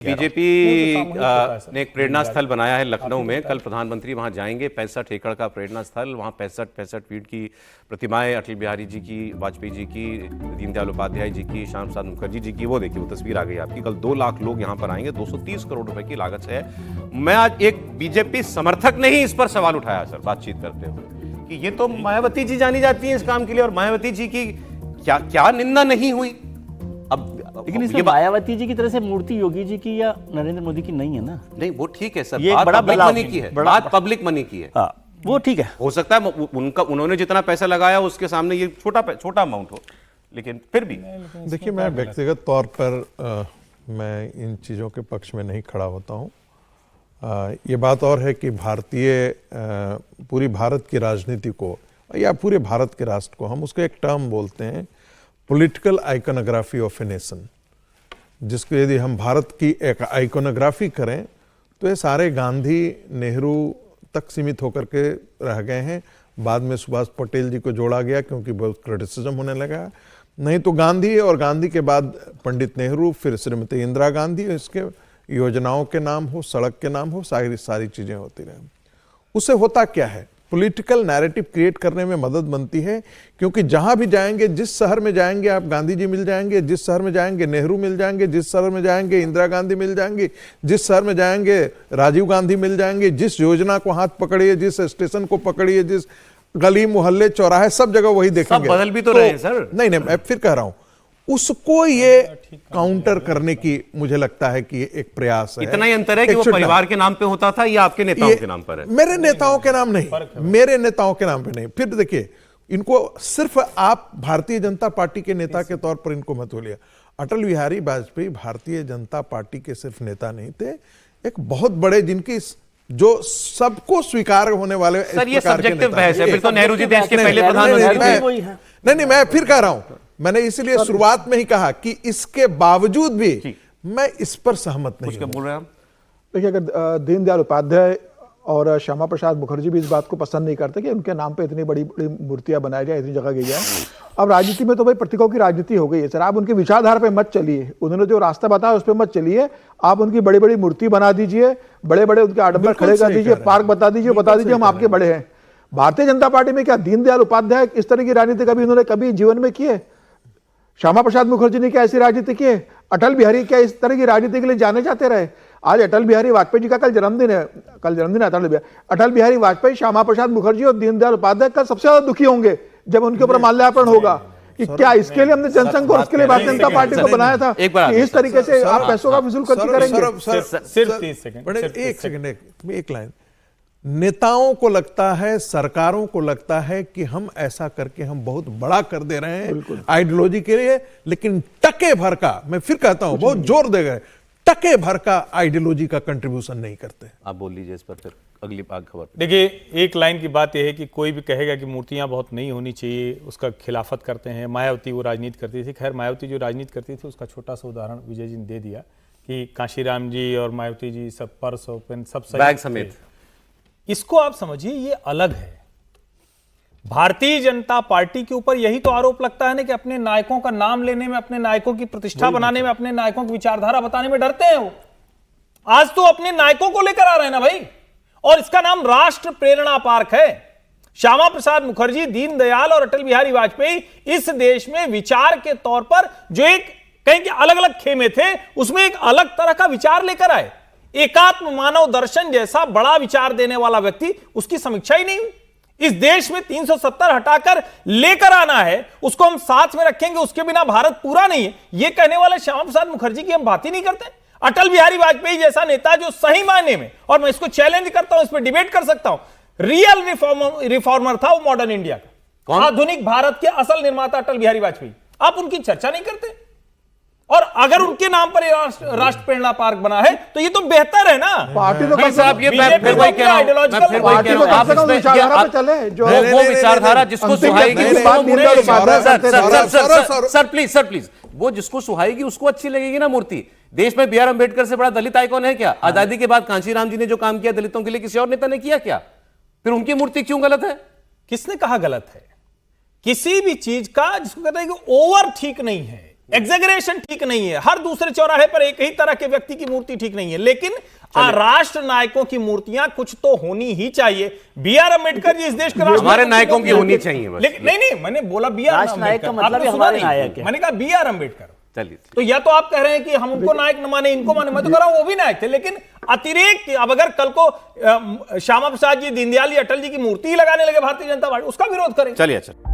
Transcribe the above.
BJP ने एक प्रेरणा स्थल बनाया है लखनऊ में। कल प्रधानमंत्री वहां जाएंगे। 65 एकड़ का प्रेरणा स्थल, वहां 65 फीट की प्रतिमाएं अटल बिहारी जी की, वाजपेयी जी की, दीनदयाल उपाध्याय जी की, श्यामा प्रसाद मुखर्जी जी की। वो देखिए, वो तस्वीर आ गई आपकी। कल 2 लाख लोग यहां पर आएंगे। 230 करोड़ रुपए की लागत है। मैं आज एक बीजेपी समर्थक ने ही इस पर सवाल उठाया सर, बातचीत करते हुए, कि ये तो मायावती जी जानी जाती है इस काम के लिए, और मायावती जी की क्या निंदा नहीं हुई। लेकिन इसमें मायावती जी की तरह से मूर्ति योगी जी की या नरेंद्र मोदी की नहीं है ना। नहीं, वो ठीक है सर, ये बात बड़ा पब्लिक मनी की है, बात पब्लिक मनी की है। वो ठीक है, हो सकता है उन्होंने जितना पैसा लगाया उसके सामने ये छोटा अमाउंट हो, लेकिन फिर भी देखिए, मैं व्यक्तिगत तौर पर मैं इन चीज़ों के पक्ष में नहीं खड़ा होता हूँ। ये बात और है कि पूरी भारत की राजनीति को या पूरे भारत के राष्ट्र को, हम उसको एक टर्म बोलते हैं, political iconography of a nation, जिसको यदि हम भारत की एक आइकोनोग्राफी करें तो ये सारे गांधी नेहरू तक सीमित होकर के रह गए हैं। बाद में सुभाष पटेल जी को जोड़ा गया क्योंकि बहुत क्रिटिसिज्म होने लगा। नहीं तो गांधी, और गांधी के बाद पंडित नेहरू, फिर श्रीमती इंदिरा गांधी, इसके योजनाओं के नाम हो, सड़क के नाम हो, सारी चीजें होती रहे। उससे होता क्या है, पॉलिटिकल नैरेटिव क्रिएट करने में मदद बनती है, क्योंकि जहां भी जाएंगे, जिस शहर में जाएंगे आप गांधी जी मिल जाएंगे, जिस शहर में जाएंगे नेहरू मिल जाएंगे, जिस शहर में जाएंगे इंदिरा गांधी मिल जाएंगे, जिस शहर में जाएंगे राजीव गांधी मिल जाएंगे। जिस योजना को हाथ पकड़िए, जिस स्टेशन को पकड़िए, जिस गली मोहल्ले चौराहे, सब जगह वही देखेंगे। सब बदल भी तो रहे हैं सर। नहीं, मैं फिर कह रहा हूं, उसको ये काउंटर करने की मुझे लगता है कि एक प्रयास है। इतना ही अंतर है कि वो परिवार के नाम पे होता था या आपके नेताओं के नाम पर है। मेरे नेताओं के नाम नहीं, मेरे नेताओं के नाम पे नहीं। फिर देखिए, इनको सिर्फ आप भारतीय जनता पार्टी के नेता के तौर पर इनको मत बोलिए। अटल बिहारी वाजपेयी भारतीय जनता पार्टी के सिर्फ नेता नहीं थे, एक बहुत बड़े, जिनकी जो सबको स्वीकार होने वाले। सर, ये सब्जेक्टिव बहस है, फिर तो नेहरू जी देश के पहले प्रधानमंत्री थे। नहीं, मैं फिर कह रहा हूं, मैंने इसलिए शुरुआत में ही कहा कि इसके बावजूद भी मैं इस पर सहमत नहीं हूं। बोल रहे हैं आप? देखिए, अगर दीनदयाल उपाध्याय और श्यामा प्रसाद मुखर्जी भी इस बात को पसंद नहीं करते कि उनके नाम पे इतनी बड़ी बड़ी मूर्तियां बनाई जाए, इतनी जगह गई जाए। अब राजनीति में तो भाई प्रतीकों की राजनीति हो गई है सर। आप उनकी विचारधारा पे मत चलिए, उन्होंने जो रास्ता बताया उस पर मत चलिए। आप उनकी बड़ी बड़ी मूर्ति बना दीजिए, बड़े बड़े उनके आडंबर खड़े कर दीजिए, पार्क बता दीजिए हम आपके बड़े हैं। भारतीय जनता पार्टी में क्या दीनदयाल उपाध्याय इस तरह की राजनीति कभी जीवन में की है? श्यामा प्रसाद मुखर्जी ने क्या ऐसी राजनीति की है? अटल बिहारी क्या इस तरह की राजनीति के लिए जाने जाते रहे? आज अटल बिहारी वाजपेयी जी का कल जन्मदिन है अटल बिहारी वाजपेयी, श्यामा प्रसाद मुखर्जी और दीनदयाल उपाध्याय कल सबसे ज्यादा दुखी होंगे जब उनके ऊपर माल्यार्पण होगा कि क्या इसके लिए हमने जनसंघ को, उसके लिए भारतीय जनता पार्टी को बनाया था कि इस तरीके से आप पैसों का फिजूल खर्ची करेंगे। सिर्फ 30 सेकंड, एक सेकंड, एक लाइन। नेताओं को लगता है, सरकारों को लगता है कि हम ऐसा करके हम बहुत बड़ा कर दे रहे हैं आइडियोलॉजी के लिए, लेकिन टके भर का, मैं फिर कहता हूं, बहुत जोर दे गए, टके भर का आइडियोलॉजी का कंट्रीब्यूशन नहीं करते। आप बोल लीजिए इस पर, फिर अगली बात खबर। देखिए, एक लाइन की बात यह है कि कोई भी कहेगा कि मूर्तियां बहुत नहीं होनी चाहिए, उसका खिलाफत करते हैं। मायावती वो राजनीति करती थी। खैर, मायावती जो राजनीति करती थी उसका छोटा सा उदाहरण विजय जी ने दे दिया कि कांशीराम जी और मायावती जी सब पर्स और पेन सब बैग समेत। इसको आप समझिए, ये अलग है। भारतीय जनता पार्टी के ऊपर यही तो आरोप लगता है ना कि अपने नायकों का नाम लेने में, अपने नायकों की प्रतिष्ठा बनाने में, अपने नायकों की विचारधारा बताने में डरते हैं वो। आज तो अपने नायकों को लेकर आ रहे हैं ना भाई, और इसका नाम राष्ट्र प्रेरणा पार्क है। श्यामा प्रसाद मुखर्जी, दीनदयाल और अटल बिहारी वाजपेयी इस देश में विचार के तौर पर जो एक कहीं के अलग अलग खेमे थे, उसमें एक अलग तरह का विचार लेकर आए। एकात्म मानव दर्शन जैसा बड़ा विचार देने वाला व्यक्ति, उसकी समीक्षा ही नहीं हुई। इस देश में 370 हटाकर लेकर आना है, उसको हम साथ में रखेंगे, उसके बिना भारत पूरा नहीं है, यह कहने वाले श्यामा प्रसाद मुखर्जी की हम बात ही नहीं करते। अटल बिहारी वाजपेयी जैसा नेता जो सही मायने में, और मैं इसको चैलेंज करता हूं, इस पर डिबेट कर सकता हूं, रियल रिफॉर्मर था वो मॉडर्न इंडिया का, आधुनिक भारत के असल निर्माता अटल बिहारी वाजपेयी। आप उनकी चर्चा नहीं करते, और अगर उनके नाम पर राष्ट्र प्रेरणा पार्क बना है तो ये तो बेहतर है ना। पार्टी तो साहब, ये फिर वही कह रहा हूं, वो विचारधारा जिसको सुहाएगी, सर प्लीज, वो जिसको सुहाएगी उसको अच्छी लगेगी ना मूर्ति। देश में बी आर अम्बेडकर से बड़ा दलित आइकॉन है क्या? आजादी के बाद कांशीराम जी ने जो काम किया दलितों के लिए, किसी और नेता ने किया क्या? फिर उनकी मूर्ति क्यों गलत है? किसने कहा गलत है? किसी भी चीज का जिसको कहते हैं कि ओवर ठीक नहीं है, एग्जेगरेशन ठीक नहीं है, हर दूसरे चौराहे पर एक ही तरह के व्यक्ति की मूर्ति ठीक नहीं है, लेकिन राष्ट्र नायकों की मूर्तियां कुछ तो होनी ही चाहिए। B.R. अम्बेडकर जी इस देश के हमारे नायकों की होनी चाहिए बस। लेकिन नहीं, मैंने बोला B.R. राष्ट्र नायक का अम्बेडकर, मतलब आपने सुना हमारे नहीं? नायक है। मैंने कहा B.R. अम्बेडकर। चलिए, तो या तो आप कह रहे हैं कि हम उनको नायक न माने, इनको माने, मैं तो कह रहा हूं वो भी नायक थे, लेकिन अतिरेक। अब अगर कल को श्यामा प्रसाद जी, दीनदयाल जी, अटल जी की मूर्ति ही लगाने लगे भारतीय जनता पार्टी, उसका विरोध करें। चलिए अच्छा।